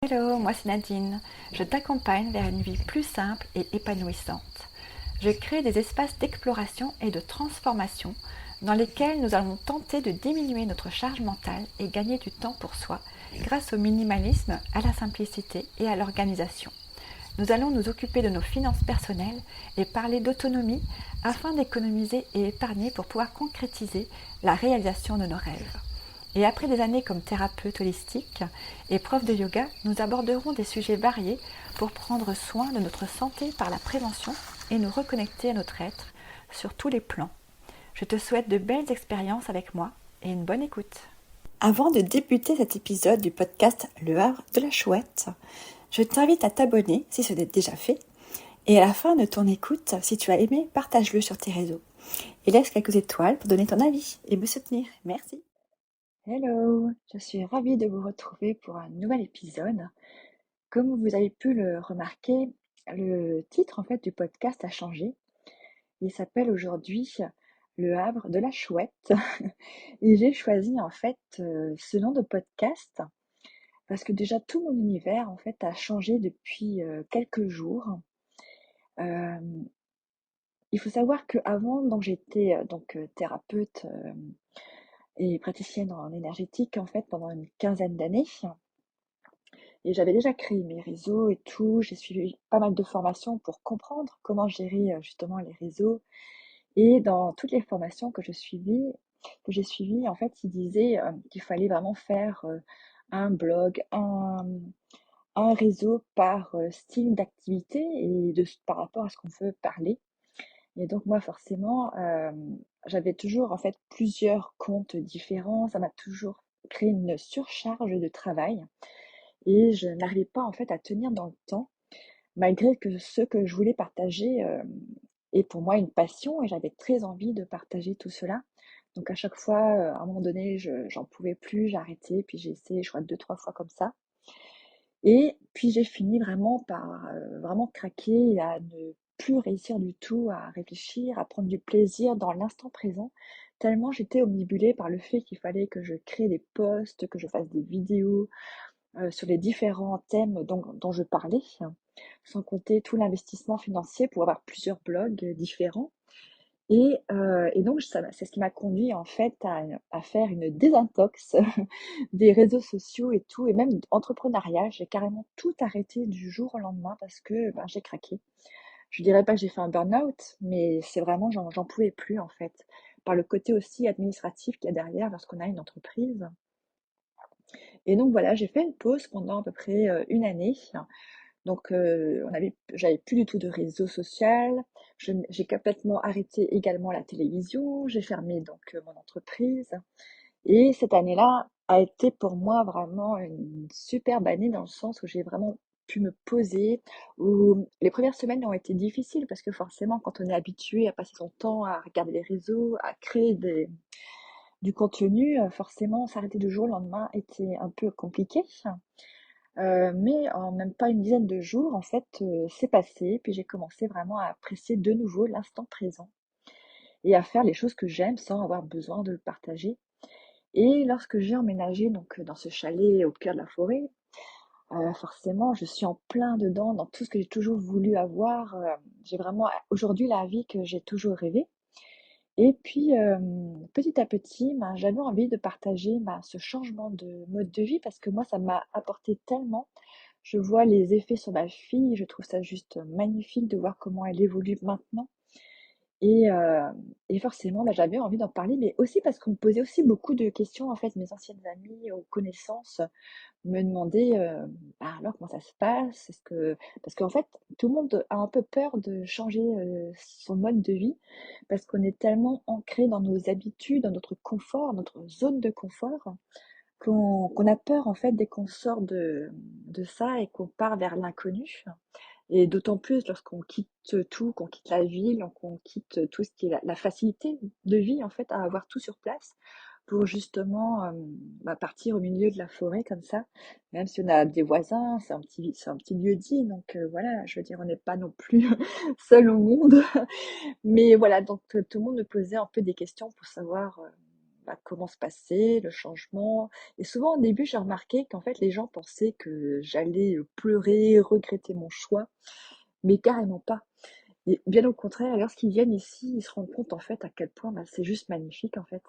Hello, moi c'est Nadine. Je t'accompagne vers une vie plus simple et épanouissante. Je crée des espaces d'exploration et de transformation dans lesquels nous allons tenter de diminuer notre charge mentale et gagner du temps pour soi grâce au minimalisme, à la simplicité et à l'organisation. Nous allons nous occuper de nos finances personnelles et parler d'autonomie afin d'économiser et épargner pour pouvoir concrétiser la réalisation de nos rêves. Et après des années comme thérapeute holistique et prof de yoga, nous aborderons des sujets variés pour prendre soin de notre santé par la prévention et nous reconnecter à notre être sur tous les plans. Je te souhaite de belles expériences avec moi et une bonne écoute. Avant de débuter cet épisode du podcast Le Havre de la Chouette, je t'invite à t'abonner si ce n'est déjà fait. Et à la fin de ton écoute, si tu as aimé, partage-le sur tes réseaux. Et laisse quelques étoiles pour donner ton avis et me soutenir. Merci. Hello, je suis ravie de vous retrouver pour un nouvel épisode. Comme vous avez pu le remarquer, le titre en fait du podcast a changé. Il s'appelle aujourd'hui Le Havre de la Chouette. Et j'ai choisi en fait ce nom de podcast parce que déjà tout mon univers en fait a changé depuis quelques jours. Euh, il faut savoir qu'avant, donc j'étais thérapeute et praticienne en énergétique en fait pendant une quinzaine d'années. Et j'avais déjà créé mes réseaux et tout. J'ai suivi pas mal de formations pour comprendre comment gérer justement les réseaux. Et dans toutes les formations que j'ai suivies, en fait, ils disaient qu'il fallait vraiment faire un blog, un réseau par style d'activité et par rapport à ce qu'on veut parler. Et donc moi, forcément, j'avais toujours en fait plusieurs comptes différents. Ça m'a toujours créé une surcharge de travail. Et je n'arrivais pas en fait à tenir dans le temps, malgré que ce que je voulais partager est pour moi une passion et j'avais très envie de partager tout cela. Donc à chaque fois, à un moment donné, j'en pouvais plus, j'ai arrêté, puis j'ai essayé, je crois, deux, trois fois comme ça. Et puis j'ai fini vraiment par vraiment craquer et à ne plus réussir du tout à réfléchir, à prendre du plaisir dans l'instant présent, tellement j'étais omnibulée par le fait qu'il fallait que je crée des posts, que je fasse des vidéos, sur les différents thèmes dont je parlais, sans compter tout l'investissement financier pour avoir plusieurs blogs différents. Et donc, c'est ce qui m'a conduit en fait à faire une désintox des réseaux sociaux et tout, et même entrepreneuriat. J'ai carrément tout arrêté du jour au lendemain parce que ben, j'ai craqué. Je dirais pas que j'ai fait un burn-out, mais c'est vraiment, j'en pouvais plus en fait. Par le côté aussi administratif qu'il y a derrière lorsqu'on a une entreprise. Et donc voilà, j'ai fait une pause pendant à peu près une année. Donc j'avais plus du tout de réseau social. J'ai complètement arrêté également la télévision. J'ai fermé donc mon entreprise. Et cette année-là a été pour moi vraiment une superbe année dans le sens où j'ai vraiment pu me poser, où les premières semaines ont été difficiles parce que forcément quand on est habitué à passer son temps à regarder les réseaux, à créer du contenu, forcément s'arrêter du jour au lendemain était un peu compliqué. Mais en même pas une dizaine de jours, en fait, c'est passé, puis j'ai commencé vraiment à apprécier de nouveau l'instant présent et à faire les choses que j'aime sans avoir besoin de le partager. Et lorsque j'ai emménagé donc dans ce chalet au cœur de la forêt, forcément, je suis en plein dedans dans tout ce que j'ai toujours voulu avoir. J'ai vraiment aujourd'hui la vie que j'ai toujours rêvé. Et puis, petit à petit, ben, j'avais envie de partager ben, ce changement de mode de vie parce que moi, ça m'a apporté tellement. Je vois les effets sur ma fille, je trouve ça juste magnifique de voir comment elle évolue maintenant. Et, euh, et forcément, bah, j'avais envie d'en parler, mais aussi parce qu'on me posait aussi beaucoup de questions. En fait, mes anciennes amies ou connaissances me demandaient bah, alors comment ça se passe? Parce qu'en fait, tout le monde a un peu peur de changer son mode de vie parce qu'on est tellement ancré dans nos habitudes, dans notre confort, notre zone de confort, qu'on a peur en fait dès qu'on sort de ça et qu'on part vers l'inconnu. Et d'autant plus lorsqu'on quitte tout, qu'on quitte la ville, qu'on quitte tout ce qui est la facilité de vie en fait à avoir tout sur place pour justement bah, partir au milieu de la forêt comme ça. Même si on a des voisins, c'est un petit lieu-dit, donc voilà, je veux dire, on n'est pas non plus seul au monde. Mais voilà, donc tout le monde me posait un peu des questions pour savoir comment se passait, le changement. Et souvent, au début, j'ai remarqué qu'en fait, les gens pensaient que j'allais pleurer, regretter mon choix, mais carrément pas. Et bien au contraire, lorsqu'ils viennent ici, ils se rendent compte en fait à quel point c'est juste magnifique en fait.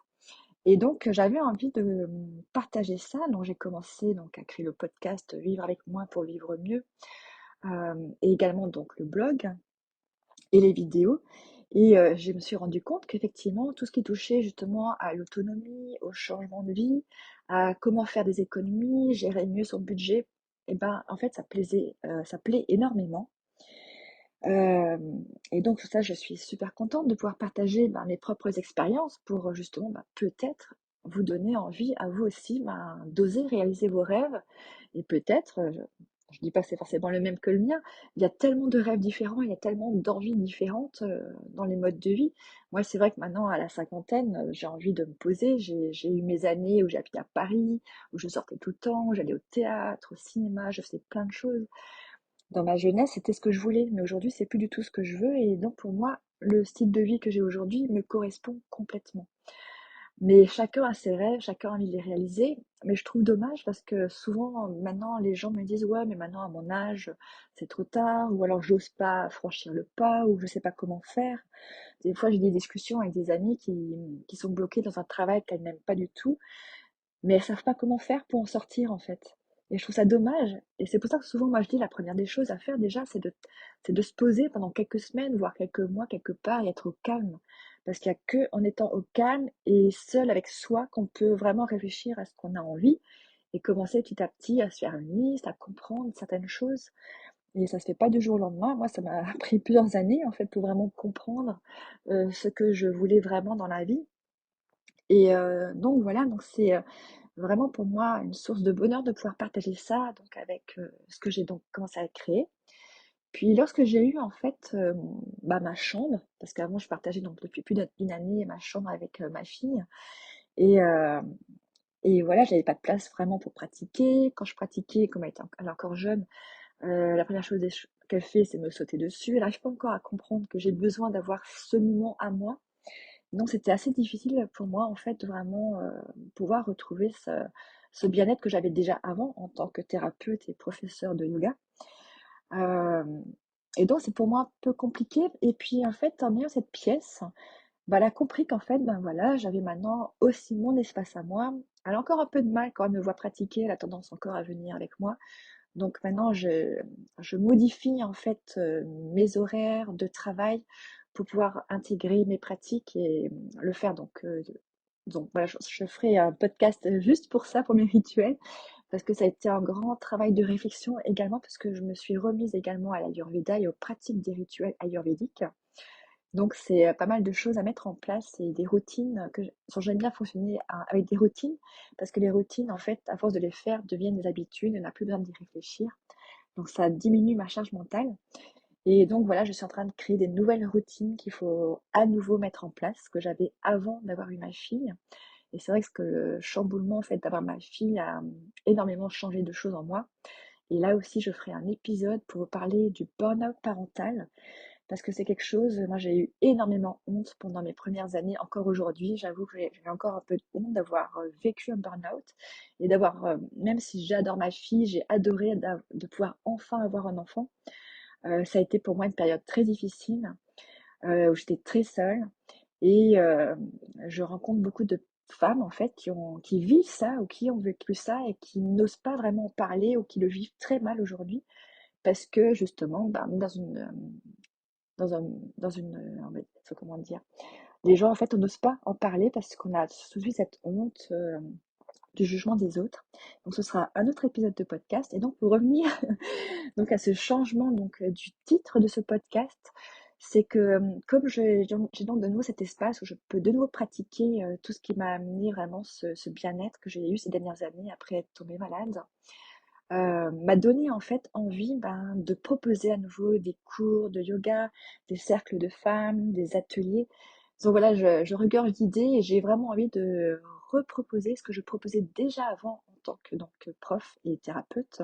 Et donc, j'avais envie de partager ça. Donc, j'ai commencé donc à créer le podcast Vivre avec moi pour vivre mieux, et également donc le blog et les vidéos. Et je me suis rendu compte qu'effectivement, tout ce qui touchait justement à l'autonomie, au changement de vie, à comment faire des économies, gérer mieux son budget, et ben en fait, ça plaît énormément. Et donc ça, je suis super contente de pouvoir partager, mes propres expériences pour, justement, peut-être vous donner envie à vous aussi, d'oser réaliser vos rêves et peut-être, je dis pas que c'est forcément le même que le mien, il y a tellement de rêves différents, il y a tellement d'envies différentes, dans les modes de vie. Moi, c'est vrai que maintenant à la cinquantaine, j'ai envie de me poser. J'ai eu mes années où j'habitais à Paris, où je sortais tout le temps, où j'allais au théâtre, au cinéma, je faisais plein de choses. Dans ma jeunesse, c'était ce que je voulais, mais aujourd'hui, c'est plus du tout ce que je veux et donc pour moi, le style de vie que j'ai aujourd'hui me correspond complètement. Mais chacun a ses rêves, chacun a envie de les réaliser, mais je trouve dommage parce que souvent, maintenant, les gens me disent: «Ouais, mais maintenant à mon âge, c'est trop tard» ou alors «J'ose pas franchir le pas» ou «Je sais pas comment faire». Des fois, j'ai des discussions avec des amis qui sont bloqués dans un travail qu'elles n'aiment pas du tout mais elles savent pas comment faire pour en sortir en fait. Et je trouve ça dommage. Et c'est pour ça que souvent, moi, je dis la première des choses à faire déjà, c'est de se poser pendant quelques semaines, voire quelques mois, quelque part, et être au calme. Parce qu'il y a que en étant au calme et seul avec soi qu'on peut vraiment réfléchir à ce qu'on a envie et commencer petit à petit à se faire une liste, à comprendre certaines choses. Et ça se fait pas du jour au lendemain. Moi, ça m'a pris plusieurs années en fait pour vraiment comprendre ce que je voulais vraiment dans la vie. Et donc voilà, donc c'est vraiment pour moi une source de bonheur de pouvoir partager ça donc avec, ce que j'ai donc commencé à créer. Puis lorsque j'ai eu en fait, ma chambre, parce qu'avant je partageais donc depuis plus d'une année ma chambre avec, ma fille et voilà, j'avais pas de place vraiment pour pratiquer. Quand je pratiquais, comme elle est encore jeune, la première chose qu'elle fait, c'est me sauter dessus. Elle arrive pas encore à comprendre que j'ai besoin d'avoir ce moment à moi. Donc c'était assez difficile pour moi en fait de vraiment, pouvoir retrouver ce bien-être que j'avais déjà avant en tant que thérapeute et professeur de yoga. Hem et donc c'est pour moi un peu compliqué et puis en fait en ayant cette pièce, elle a compris qu'en fait, voilà, j'avais maintenant aussi mon espace à moi. Elle a encore un peu de mal quand elle me voit pratiquer, elle a tendance encore à venir avec moi. Donc maintenant je modifie en fait, mes horaires de travail pour pouvoir intégrer mes pratiques et le faire donc voilà, je ferai un podcast juste pour ça, pour mes rituels, parce que ça a été un grand travail de réflexion également, parce que je me suis remise également à l'ayurveda et aux pratiques des rituels ayurvédiques. Donc c'est, pas mal de choses à mettre en place et des routines j'aime bien fonctionner avec des routines, parce que les routines en fait, à force de les faire, deviennent des habitudes, on n'a plus besoin d'y réfléchir. Donc ça diminue ma charge mentale et donc voilà, je suis en train de créer des nouvelles routines qu'il faut à nouveau mettre en place, que j'avais avant d'avoir eu ma fille. Et c'est vrai que le chamboulement, en fait, d'avoir ma fille a énormément changé de choses en moi. Et là aussi, je ferai un épisode pour parler du burn-out parental, parce que c'est quelque chose, moi j'ai eu énormément honte pendant mes premières années, encore aujourd'hui, j'avoue que j'ai encore un peu de honte d'avoir vécu un burn-out et d'avoir, même si j'adore ma fille, j'ai adoré de pouvoir enfin avoir un enfant. Ça a été pour moi une période très difficile, où j'étais très seule et je rencontre beaucoup de femmes en fait qui vivent ça ou qui ont vécu ça et qui n'osent pas vraiment en parler ou qui le vivent très mal aujourd'hui parce que justement, dans un dans une, comment dire? Les gens en fait, on n'ose pas en parler parce qu'on a tout de suite cette honte, du jugement des autres. Donc ce sera un autre épisode de podcast et donc pour revenir donc à ce changement du titre de ce podcast, c'est que comme j'ai donc de nouveau cet espace où je peux de nouveau pratiquer tout ce qui m'a amené vraiment ce bien-être que j'ai eu ces dernières années après être tombée malade, m'a donné en fait envie de proposer à nouveau des cours de yoga, des cercles de femmes, des ateliers. Donc voilà, je regorge d'idées et j'ai vraiment envie de reproposer ce que je proposais déjà avant en tant que prof et thérapeute.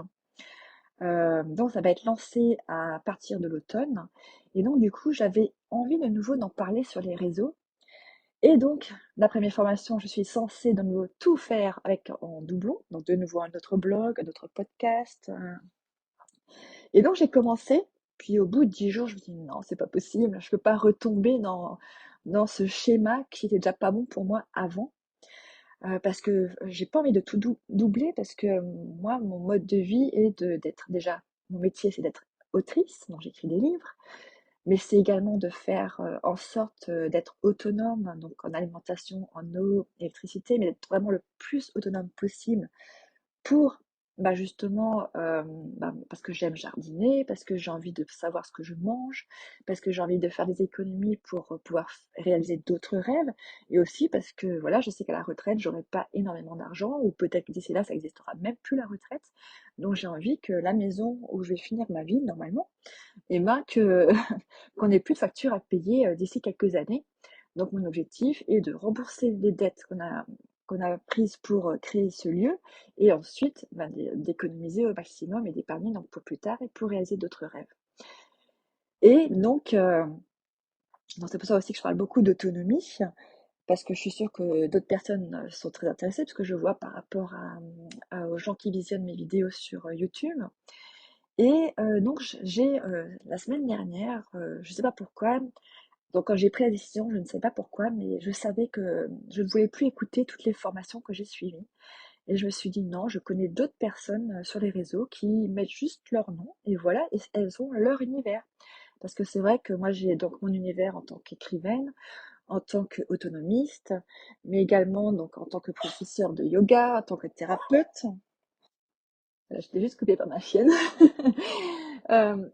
Donc ça va être lancé à partir de l'automne et donc du coup, j'avais envie de nouveau d'en parler sur les réseaux Et donc, d'après mes formations, je suis censée de nouveau tout faire avec en doublon, donc de nouveau un autre blog, un autre podcast. Et donc j'ai commencé, puis au bout de 10 jours, je me dis non, c'est pas possible, je peux pas retomber dans ce schéma qui était déjà pas bon pour moi avant. Parce que j'ai pas envie de tout doubler parce que moi, mon mode de vie est d'être déjà, mon métier c'est d'être autrice, donc j'écris des livres, mais c'est également de faire en sorte d'être autonome, donc en alimentation, en eau, électricité, mais d'être vraiment le plus autonome possible pour, bah, justement, bah, parce que j'aime jardiner, parce que j'ai envie de savoir ce que je mange, parce que j'ai envie de faire des économies pour, pouvoir réaliser d'autres rêves et aussi parce que, voilà, je sais qu'à la retraite, j'aurai pas énormément d'argent ou peut-être que d'ici là, ça existera même plus la retraite. Donc j'ai envie que la maison où je vais finir ma vie normalement et ben, que qu'on ait plus de factures à payer, d'ici quelques années. Donc mon objectif est de rembourser les dettes qu'on a prises pour, créer ce lieu et ensuite, bah, d'économiser au maximum et d'épargner donc pour plus tard et pour réaliser d'autres rêves. Et donc c'est pour ça aussi que je parle beaucoup d'autonomie, parce que je suis sûre que d'autres personnes, sont très intéressées, parce que je vois par rapport aux gens qui visionnent mes vidéos sur, YouTube. Et donc j'ai, la semaine dernière, je ne sais pas pourquoi, donc quand j'ai pris la décision, je ne sais pas pourquoi, mais je savais que je ne voulais plus écouter toutes les formations que j'ai suivies. Et je me suis dit non, je connais d'autres personnes sur les réseaux qui mettent juste leur nom et voilà, et elles ont leur univers. Parce que c'est vrai que moi j'ai donc mon univers en tant qu'écrivaine, en tant qu'autonomiste, mais également donc en tant que professeur de yoga, en tant que thérapeute. Je t'ai juste coupé par ma chienne.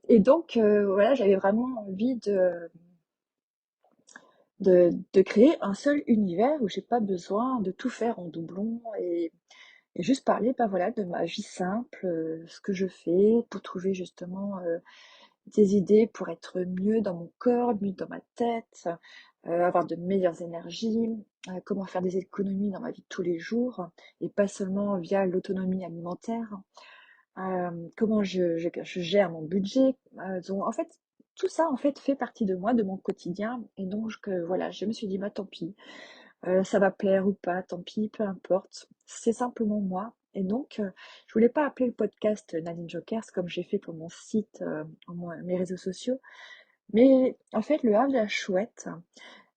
Et donc voilà, j'avais vraiment envie de créer un seul univers où j'ai pas besoin de tout faire en doublon et juste parler bah voilà, de ma vie simple, ce que je fais pour trouver justement des idées pour être mieux dans mon corps, mieux dans ma tête, avoir de meilleures énergies, comment faire des économies dans ma vie de tous les jours et pas seulement via l'autonomie alimentaire. Comment je gère mon budget. Donc en fait, tout ça en fait fait partie de moi, de mon quotidien et donc voilà, je me suis dit: «Bah, tant pis, ça va plaire ou pas, tant pis, peu importe, c'est simplement moi» et donc je voulais pas appeler le podcast Nadine Jokers comme j'ai fait pour mon site, mes réseaux sociaux, mais en fait, le Havre de la Chouette,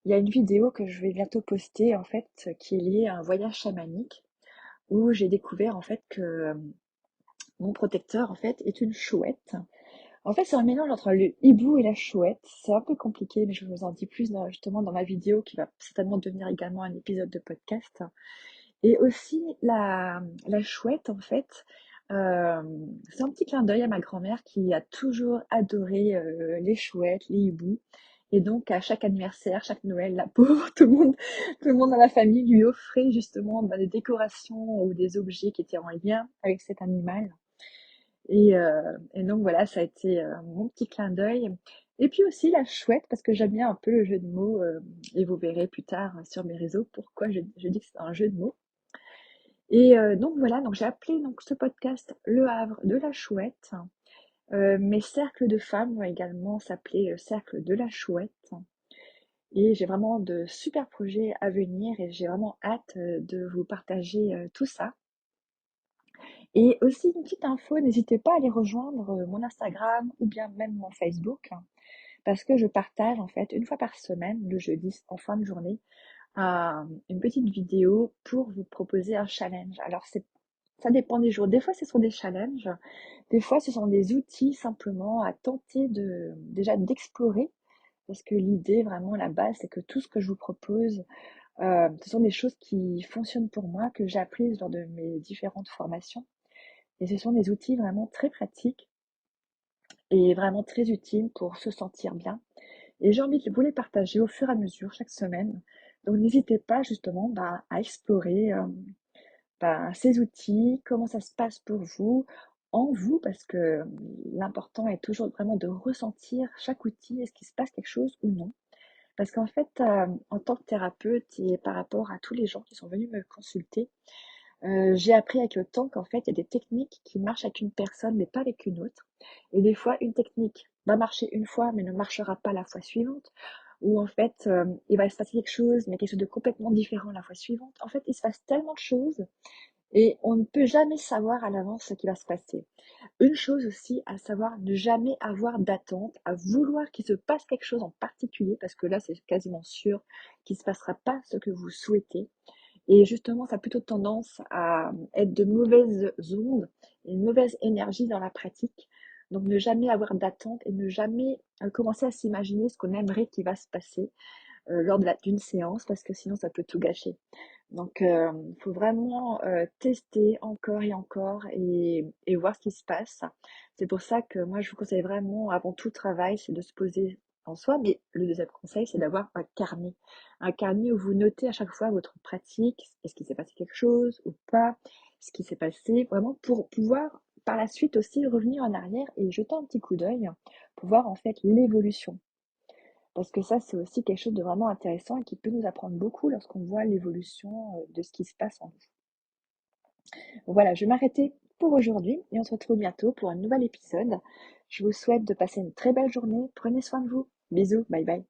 il y a une vidéo que je vais bientôt poster en fait, qui est liée à un voyage chamanique où j'ai découvert en fait que, mon protecteur en fait est une chouette. En fait, c'est un mélange entre le hibou et la chouette. C'est un peu compliqué, mais je vous en dis plus justement dans ma vidéo qui va certainement devenir également un épisode de podcast. Et aussi, la chouette, en fait, euh, c'est un petit clin d'œil à ma grand-mère qui a toujours adoré les chouettes, les hiboux. Et donc, à chaque anniversaire, chaque Noël, la pauvre, tout le monde dans la famille lui offrait justement bah, des décorations ou des objets qui étaient en lien avec cet animal. Et donc voilà, ça a été mon petit clin d'œil. Et puis aussi la chouette, parce que j'aime bien un peu le jeu de mots, et vous verrez plus tard sur mes réseaux pourquoi je dis que c'est un jeu de mots. Et donc voilà, donc j'ai appelé donc ce podcast Le Havre de la Chouette. Mes cercles de femmes vont également s'appeler Cercle de la Chouette. Et j'ai vraiment de super projets à venir et j'ai vraiment hâte de vous partager tout ça. Et aussi une petite info, n'hésitez pas à aller rejoindre mon Instagram ou bien même mon Facebook, hein, parce que je partage en fait une fois par semaine, le jeudi en fin de journée, une petite vidéo pour vous proposer un challenge. Alors ça dépend des jours. Des fois ce sont des challenges, des fois ce sont des outils simplement à tenter déjà d'explorer, parce que l'idée vraiment la base c'est que tout ce que je vous propose, ce sont des choses qui fonctionnent pour moi, que j'ai apprises lors de mes différentes formations. Et ce sont des outils vraiment très pratiques et vraiment très utiles pour se sentir bien. Et j'ai envie de vous les partager au fur et à mesure chaque semaine. Donc n'hésitez pas justement bah, à explorer bah, ces outils, comment ça se passe pour vous, en vous, parce que l'important est toujours vraiment de ressentir chaque outil, est-ce qu'il se passe quelque chose ou non. Parce qu'en fait, en tant que thérapeute et par rapport à tous les gens qui sont venus me consulter, j'ai appris avec le temps qu'en fait, il y a des techniques qui marchent avec une personne, mais pas avec une autre. Et des fois, une technique va marcher une fois, mais ne marchera pas la fois suivante. où en fait, il va se passer quelque chose, mais quelque chose de complètement différent la fois suivante. En fait, il se passe tellement de choses et on ne peut jamais savoir à l'avance ce qui va se passer. Une chose aussi à savoir, ne jamais avoir d'attente, à vouloir qu'il se passe quelque chose en particulier, parce que là, c'est quasiment sûr qu'il ne se passera pas ce que vous souhaitez. Et justement, ça a plutôt tendance à être de mauvaises ondes, une mauvaise énergie dans la pratique. Donc, ne jamais avoir d'attente et ne jamais commencer à s'imaginer ce qu'on aimerait qu'il va se passer lors d'une séance, parce que sinon, ça peut tout gâcher. Donc, il faut vraiment tester encore et encore et voir ce qui se passe. C'est pour ça que moi, je vous conseille vraiment, avant tout travail, c'est de se poser en soi. Mais le deuxième conseil, c'est d'avoir un carnet. Un carnet où vous notez à chaque fois votre pratique, est-ce qu'il s'est passé quelque chose ou pas, ce qui s'est passé, vraiment pour pouvoir par la suite aussi revenir en arrière et jeter un petit coup d'œil pour voir en fait l'évolution. Parce que ça, c'est aussi quelque chose de vraiment intéressant et qui peut nous apprendre beaucoup lorsqu'on voit l'évolution de ce qui se passe en nous. Voilà, je vais m'arrêter pour aujourd'hui et on se retrouve bientôt pour un nouvel épisode. Je vous souhaite de passer une très belle journée. Prenez soin de vous. Bisous, bye bye.